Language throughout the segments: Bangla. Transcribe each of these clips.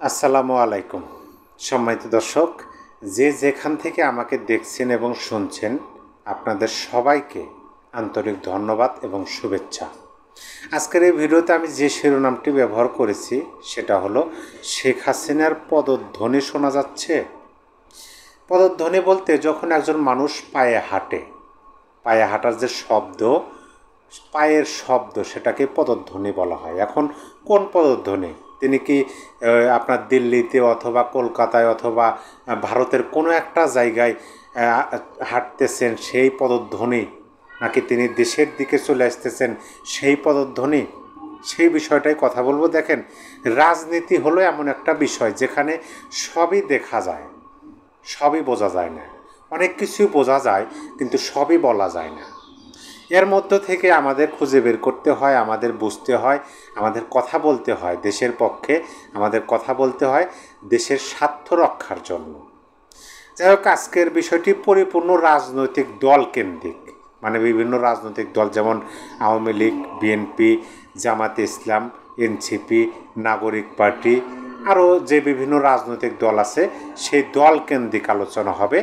আসসালামু আলাইকুম সম্মানিত দর্শক, যে যেখান থেকে আমাকে দেখছেন এবং শুনছেন আপনাদের সবাইকে আন্তরিক ধন্যবাদ এবং শুভেচ্ছা। আজকের এই ভিডিওতে আমি যে শিরোনামটি ব্যবহার করেছি সেটা হলো শেখ হাসিনার পদধ্বনি শোনা যাচ্ছে। পদধ্বনি বলতে যখন একজন মানুষ পায়ে হাঁটে, পায়ে হাঁটার যে শব্দ, পায়ের শব্দ, সেটাকে পদধ্বনি বলা হয়। এখন কোন পদধ্বনি? তিনি কি আপনার দিল্লিতে অথবা কলকাতায় অথবা ভারতের কোনো একটা জায়গায় হাঁটতেছেন সেই পদধ্বনি, নাকি তিনি দেশের দিকে চলে আসতেছেন সেই পদধ্বনি? সেই বিষয়টাই কথা বলবো। দেখেন, রাজনীতি হলো এমন একটা বিষয় যেখানে সবই দেখা যায়, সবই বোঝা যায় না। অনেক কিছুই বোঝা যায় কিন্তু সবই বলা যায় না। এর মধ্য থেকে আমাদের খুঁজে বের করতে হয়, আমাদের বুঝতে হয়, আমাদের কথা বলতে হয় দেশের পক্ষে, আমাদের কথা বলতে হয় দেশের স্বার্থ রক্ষার জন্য। যাই হোক, আজকের বিষয়টি পরিপূর্ণ রাজনৈতিক দল কেন্দ্রিক। মানে বিভিন্ন রাজনৈতিক দল, যেমন আওয়ামী লীগ, বিএনপি, জামাতে ইসলাম, এনসিপি, নাগরিক পার্টি, আরও যে বিভিন্ন রাজনৈতিক দল আছে সেই দল কেন্দ্রিক আলোচনা হবে।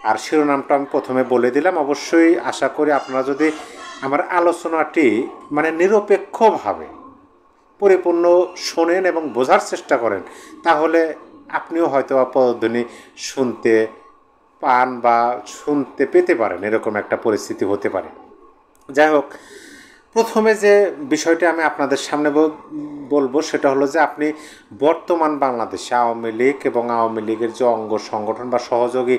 আর শিরোনামটা আমি প্রথমে বলে দিলাম। অবশ্যই আশা করি আপনারা যদি আমার আলোচনাটি নিরপেক্ষভাবে পরিপূর্ণ শোনেন এবং বোঝার চেষ্টা করেন, তাহলে আপনিও হয়তো পদধ্বনি শুনতে পান বা শুনতে পেতে পারেন, এরকম একটা পরিস্থিতি হতে পারে। যাই হোক, প্রথমে যে বিষয়টি আমি আপনাদের সামনে বলবো সেটা হলো যে আপনি বর্তমান বাংলাদেশে আওয়ামী লীগ এবং আওয়ামী লীগের যে অঙ্গ সংগঠন বা সহযোগী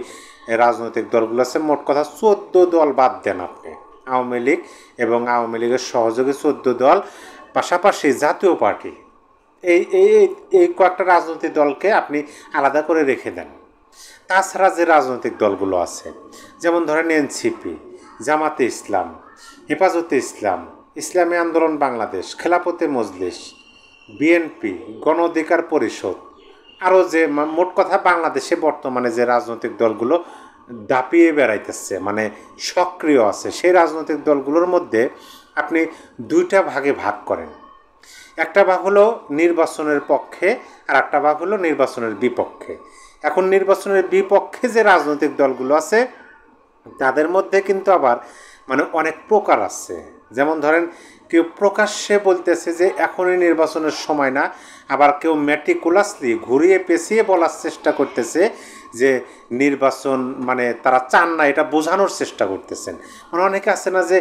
রাজনৈতিক দলগুলো আছে, মোট কথা 14 দল বাদ দেন আপনি। আওয়ামী লীগ এবং আওয়ামী লীগের সহযোগী 14 দল, পাশাপাশি জাতীয় পার্টি, এই এই এই কয়েকটা রাজনৈতিক দলকে আপনি আলাদা করে রেখে দেন। তাছাড়া যে রাজনৈতিক দলগুলো আছে, যেমন ধরেন এনসিপি, জামাতে ইসলাম, হেফাজতে ইসলাম, ইসলামী আন্দোলন বাংলাদেশ, খেলাফতে মজলিস, বিএনপি, গণ অধিকার পরিষদ, আরও যে মোট কথা বাংলাদেশে বর্তমানে যে রাজনৈতিক দলগুলো দাপিয়ে বেড়াইতেছে, মানে সক্রিয় আছে, সেই রাজনৈতিক দলগুলোর মধ্যে আপনি দুইটা ভাগে ভাগ করেন। একটা ভাগ হলো নির্বাচনের পক্ষে আর একটা ভাগ হলো নির্বাচনের বিপক্ষে। এখন নির্বাচনের বিপক্ষে যে রাজনৈতিক দলগুলো আছে তাদের মধ্যে কিন্তু আবার অনেক প্রকার আছে। যেমন ধরেন, কেউ প্রকাশ্যে বলতেছে যে এখনই নির্বাচনের সময় না, আবার কেউ ম্যাটিকুলাসলি ঘুরিয়ে পেঁচিয়ে বলার চেষ্টা করতেছে যে নির্বাচন তারা চান না, এটা বোঝানোর চেষ্টা করতেছেন। অনেকে আছে না যে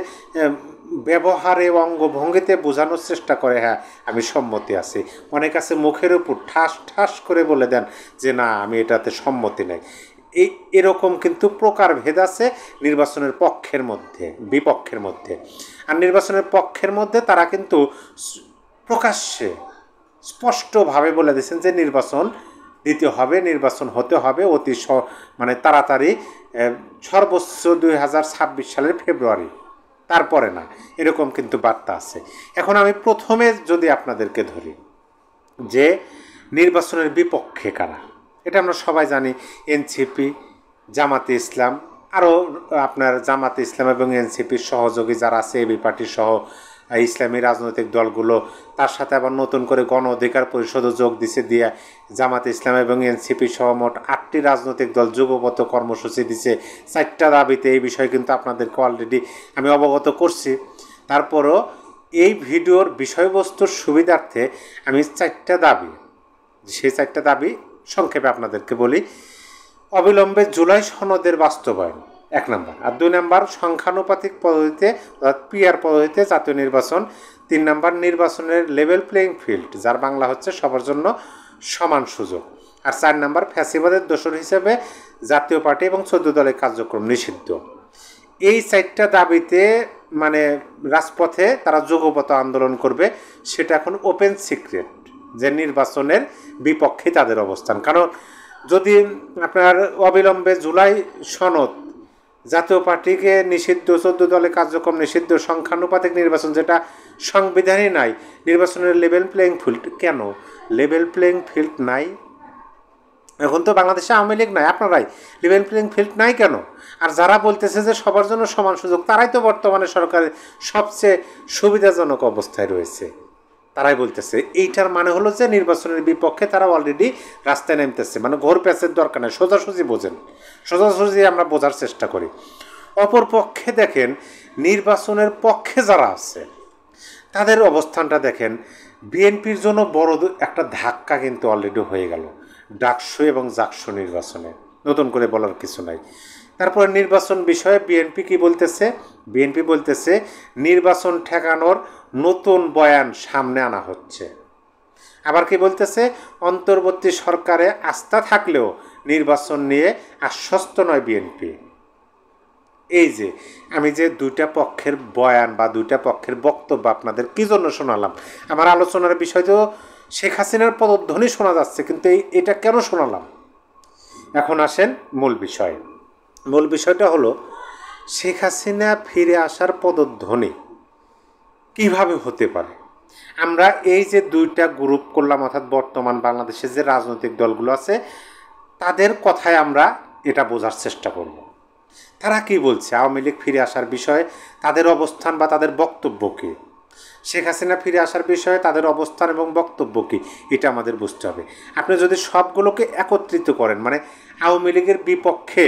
ব্যবহারে অঙ্গভঙ্গিতে বোঝানোর চেষ্টা করে হ্যাঁ আমি সম্মতি আছি, অনেক আছে মুখের উপর ঠাস ঠাস করে বলে দেন যে না আমি এটাতে সম্মতি নেই। এরকম কিন্তু প্রকারভেদ আছে নির্বাচনের পক্ষের মধ্যে, বিপক্ষের মধ্যে। আর নির্বাচনের পক্ষের মধ্যে তারা কিন্তু প্রকাশ্যে স্পষ্টভাবে বলে দিয়েছেন যে নির্বাচন দিতে হবে, নির্বাচন হতে হবে অতি তাড়াতাড়ি, সর্বোচ্চ 2026 সালের ফেব্রুয়ারি, তারপরে না, এরকম কিন্তু বার্তা আছে। এখন আমি প্রথমে যদি আপনাদেরকে ধরি যে নির্বাচনের বিপক্ষে কারা, এটা আমরা সবাই জানি। এনসিপি, জামাতে ইসলাম, আরও আপনার জামাতে ইসলাম এবং এনসিপির সহযোগী যারা আছে, এবি পার্টি সহ ইসলামী রাজনৈতিক দলগুলো, তার সাথে আবার নতুন করে গণ অধিকার পরিষদও যোগ দিছে, দিয়ে জামাতে ইসলাম এবং এনসিপি সহ মোট 8টি রাজনৈতিক দল যুগপত কর্মসূচি দিছে 4টা দাবিতে। এই বিষয়ে কিন্তু আপনাদেরকে অলরেডি আমি অবগত করছি। তারপরও এই ভিডিওর বিষয়বস্তুর সুবিধার্থে আমি 4টা দাবি, সেই 4টা দাবি সংক্ষেপে আপনাদেরকে বলি। অবিলম্বে জুলাই সনদের বাস্তবায়ন 1 নম্বর, আর 2 নম্বর সংখ্যানুপাতিক পদ্ধতিতে অর্থাৎ পিআর পদ্ধতিতে জাতীয় নির্বাচন, 3 নম্বর নির্বাচনের লেভেল প্লেইং ফিল্ড, যার বাংলা হচ্ছে সবার জন্য সমান সুযোগ, আর 4 নম্বর ফ্যাসিবাদের দোষর হিসেবে জাতীয় পার্টি এবং 14 দলের কার্যক্রম নিষিদ্ধ। এই 4টা দাবিতে রাজপথে তারা যুগপত আন্দোলন করবে, সেটা এখন ওপেন সিক্রেট যে নির্বাচনের বিপক্ষে তাদের অবস্থান। কারণ যদি আপনার অবিলম্বে জুলাই সনদ, জাতীয় পার্টিকে নিষিদ্ধ, 14 দলের কার্যক্রম নিষিদ্ধ, সংখ্যানুপাতিক নির্বাচন যেটা সংবিধানই নাই, নির্বাচনের লেভেল প্লেইং ফিল্ড, কেন লেভেল প্লেইং ফিল্ড নাই? এখন তো বাংলাদেশে আওয়ামী লীগ নাই, আপনারাই, লেভেল প্লেইং ফিল্ড নাই কেন? আর যারা বলতেছে যে সবার জন্য সমান সুযোগ, তারাই তো বর্তমানে সরকারের সবচেয়ে সুবিধাজনক অবস্থায় রয়েছে। তারাই বলতেছে। এইটার মানে হলো যে নির্বাচনের বিপক্ষে তারা অলরেডি রাস্তায় নামতেছে, মানে ঘোর প্যাচের দরকার নেই, সোজাসুজি বোঝেন, সোজাসুজি আমরা বোঝার চেষ্টা করি। অপর পক্ষে দেখেন নির্বাচনের পক্ষে যারা আছে তাদের অবস্থানটা দেখেন, বিএনপির জন্য বড় একটা ধাক্কা কিন্তু অলরেডি হয়ে গেল ডাকসু এবং জাকসু নির্বাচনে, নতুন করে বলার কিছু নাই। তারপরে নির্বাচন বিষয়ে বিএনপি কি বলতেছে? বিএনপি বলতেছে নির্বাচন ঠেকানোর নতুন বয়ান সামনে আনা হচ্ছে। আবার কি বলতেছে? অন্তর্বর্তী সরকারে আস্থা থাকলেও নির্বাচন নিয়ে আশ্বস্ত নয় বিএনপি। এই যে আমি যে দুইটা পক্ষের বয়ান বা দুইটা পক্ষের বক্তব্য আপনাদের কী জন্য শোনালাম, আমার আলোচনার বিষয় তো শেখ হাসিনার পদধ্বনি শোনা যাচ্ছে, কিন্তু এটা কেন শোনালাম? এখন আসেন মূল বিষয়ে। মূল বিষয়টা হলো শেখ হাসিনা ফিরে আসার পদধ্বনি কিভাবে হতে পারে। আমরা এই যে দুইটা গ্রুপ করলাম, অর্থাৎ বর্তমান বাংলাদেশের যে রাজনৈতিক দলগুলো আছে তাদের কথায় আমরা এটা বোঝার চেষ্টা করব। তারা কি বলছে আওয়ামী লীগ ফিরে আসার বিষয়ে, তাদের অবস্থান বা তাদের বক্তব্য কী, শেখ হাসিনা ফিরে আসার বিষয়ে তাদের অবস্থান এবং বক্তব্য কী, এটা আমাদের বুঝতে হবে। আপনি যদি সবগুলোকে একত্রিত করেন, মানে আওয়ামী লীগের বিপক্ষে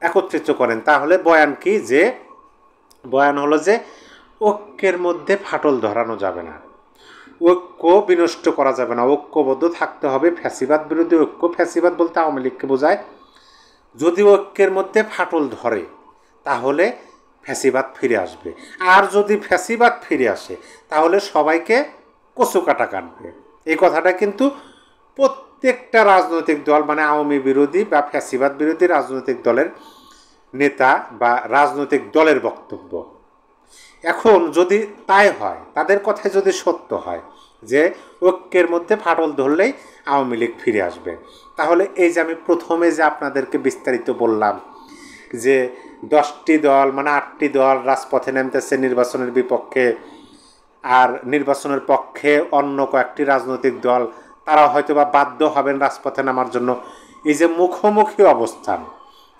একত্রিত করেন, তাহলে বয়ান কি? যে বয়ান হলো যে ঐক্যের মধ্যে ফাটল ধরানো যাবে না, ঐক্য বিনষ্ট করা যাবে না, ঐক্যবদ্ধ থাকতে হবে, ফ্যাসিবাদ বিরোধী ঐক্য। ফ্যাসিবাদ বলতে আওয়ামী লীগকে বোঝায়। যদি ঐক্যের মধ্যে ফাটল ধরে তাহলে ফ্যাসিবাদ ফিরে আসবে, আর যদি ফ্যাসিবাদ ফিরে আসে তাহলে সবাইকে কচু কাটা কাটবে। এই কথাটা কিন্তু প্রত্যেকটা রাজনৈতিক দল, মানে আওয়ামী বিরোধী বা ফ্যাসিবাদ বিরোধী রাজনৈতিক দলের নেতা বা রাজনৈতিক দলের বক্তব্য। এখন যদি তাই হয়, তাদের কথায় যদি সত্য হয় যে ঐক্যের মধ্যে ফাটল ধরলেই আওয়ামী লীগ ফিরে আসবে, তাহলে এই যে আমি প্রথমে যে আপনাদেরকে বিস্তারিত বললাম যে 10টি দল, মানে 8টি দল রাজপথে নামতেছে নির্বাচনের বিপক্ষে, আর নির্বাচনের পক্ষে অন্য কয়েকটি রাজনৈতিক দল তারা হয়তো বা বাধ্য হবেন রাজপথে নামার জন্য। এই যে মুখোমুখি অবস্থান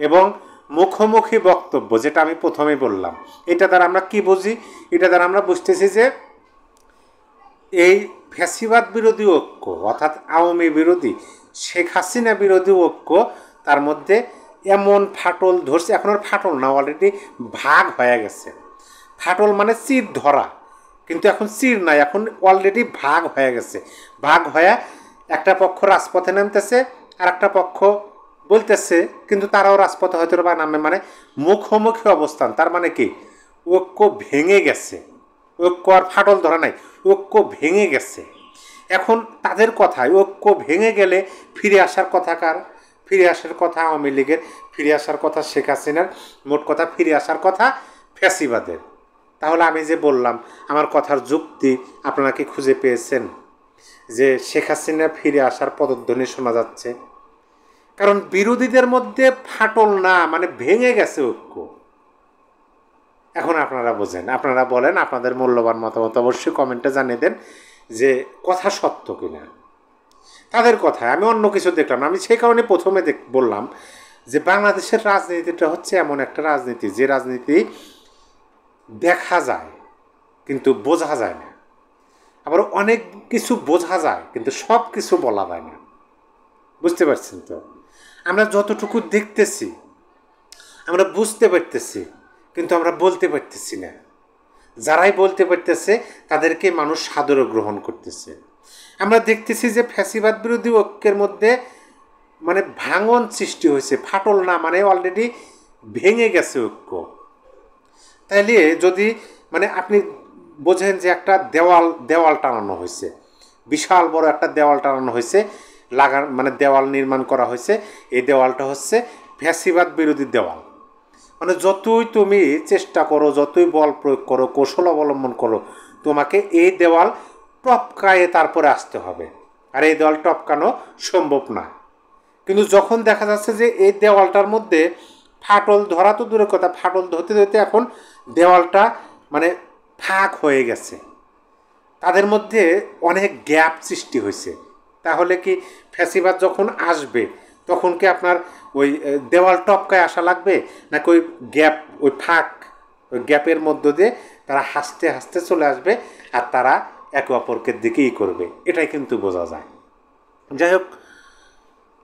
এবং মুখোমুখি বক্তব্য, যেটা আমি প্রথমেই বললাম, এটা দ্বারা আমরা কি বুঝি? এটা দ্বারা আমরা বুঝতেছি যে এই ফ্যাসিবাদ বিরোধী ঐক্য, অর্থাৎ আওয়ামী বিরোধী শেখ হাসিনা বিরোধী ঐক্য, তার মধ্যে এমন ফাটল ধরছে, এখন আর ফাটল না, অলরেডি ভাগ হয়ে গেছে। ফাটল মানে চির ধরা, কিন্তু এখন চির নাই, এখন অলরেডি ভাগ হয়ে গেছে। ভাগ হয়ে একটা পক্ষ রাজপথে নামতেছে, আর একটা পক্ষ বলতেছে, কিন্তু তারাও রাজপথে হয়তো বা নামে, মানে মুখোমুখি অবস্থান। তার মানে কি? ঐক্য ভেঙে গেছে, ঐক্য আর ফাটল ধরা নাই, ঐক্য ভেঙে গেছে। এখন তাদের কথায় ঐক্য ভেঙে গেলে ফিরে আসার কথা কার? ফিরে আসার কথা আওয়ামী লীগের, ফিরে আসার কথা শেখ হাসিনার, মোট কথা ফিরে আসার কথা ফ্যাসিবাদের। তাহলে আমি যে বললাম, আমার কথার যুক্তি আপনারা কি খুঁজে পেয়েছেন যে শেখ হাসিনা ফিরে আসার পদধ্বনি শোনা যাচ্ছে? কারণ বিরোধীদের মধ্যে ফাটল না, মানে ভেঙে গেছে ঐক্য। এখন আপনারা বোঝেন, আপনারা বলেন, আপনাদের মূল্যবান মতামত অবশ্যই কমেন্টে জানিয়ে দেন যে কথা সত্য কিনা। তাদের কথায় আমি অন্য কিছু দেখলাম না। আমি সেই কারণে প্রথমে বললাম যে বাংলাদেশের রাজনীতিটা হচ্ছে এমন একটা রাজনীতি, যে রাজনীতি দেখা যায় কিন্তু বোঝা যায় না, আবার অনেক কিছু বোঝা যায় কিন্তু সব কিছু বলা যায় না। বুঝতে পারছেন তো? আমরা যতটুকু দেখতেছি, আমরা বুঝতে পারতেছি, কিন্তু আমরা বলতে পারতেছি না। যারাই বলতে পারতেছে তাদেরকে মানুষ সাদরে গ্রহণ করতেছে। আমরা দেখতেছি যে ফ্যাসিবাদ বিরোধী ঐক্যের মধ্যে মানে ভাঙন সৃষ্টি হয়েছে, ফাটল না, মানে অলরেডি ভেঙে গেছে ঐক্য। তাইলে যদি মানে আপনি বোঝেন যে একটা দেওয়াল টানানো হয়েছে, বিশাল বড় একটা দেওয়াল টানানো হয়েছে, মানে দেওয়াল নির্মাণ করা হয়েছে। এই দেওয়ালটা হচ্ছে ফ্যাসিবাদ বিরোধী দেওয়াল। মানে যতই তুমি চেষ্টা করো, যতই বল প্রয়োগ করো, কৌশল অবলম্বন করো, তোমাকে এই দেওয়াল টপকায়ে তারপরে আসতে হবে, আর এই দেওয়াল টপকানো সম্ভব না। কিন্তু যখন দেখা যাচ্ছে যে এই দেওয়ালটার মধ্যে ফাটল ধরা তো দূরের কথা, ফাটল ধরতে ধরতে এখন দেওয়ালটা মানে ফাঁক হয়ে গেছে, তাদের মধ্যে অনেক গ্যাপ সৃষ্টি হয়েছে। তাহলে কি ফ্যাসিবাদ যখন আসবে তখন কি আপনার ওই দেওয়াল টপকায় আসা লাগবে, নাকি ওই গ্যাপ, ওই ফাঁক, ওই গ্যাপের মধ্য দিয়ে তারা হাসতে হাসতে চলে আসবে, আর তারা একে অপরকে দিকেই করবে, এটাই কিন্তু বোঝা যায়। যাই হোক,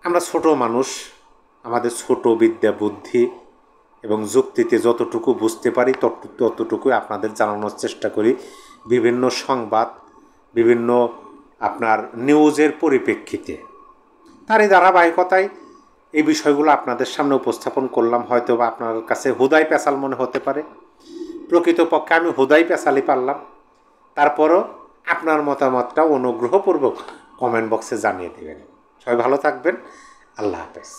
আমরা ছোট মানুষ, আমাদের ছোট বিদ্যা বুদ্ধি এবং যুক্তিতে যতটুকু বুঝতে পারি ততটুকুই আপনাদের জানানোর চেষ্টা করি। বিভিন্ন সংবাদ, বিভিন্ন আপনার নিউজের পরিপ্রেক্ষিতে তার এই ধারাবাহিকতায় এই বিষয়গুলো আপনাদের সামনে উপস্থাপন করলাম। হয়তো বা আপনার কাছে হুদাই পেশাল মনে হতে পারে, প্রকৃতপক্ষে আমি হুদাই পেশালই পারলাম। তারপরও আপনার মতামতটা অনুগ্রহপূর্বক কমেন্ট বক্সে জানিয়ে দেবেন। সবাই ভালো থাকবেন। আল্লাহ হাফেজ।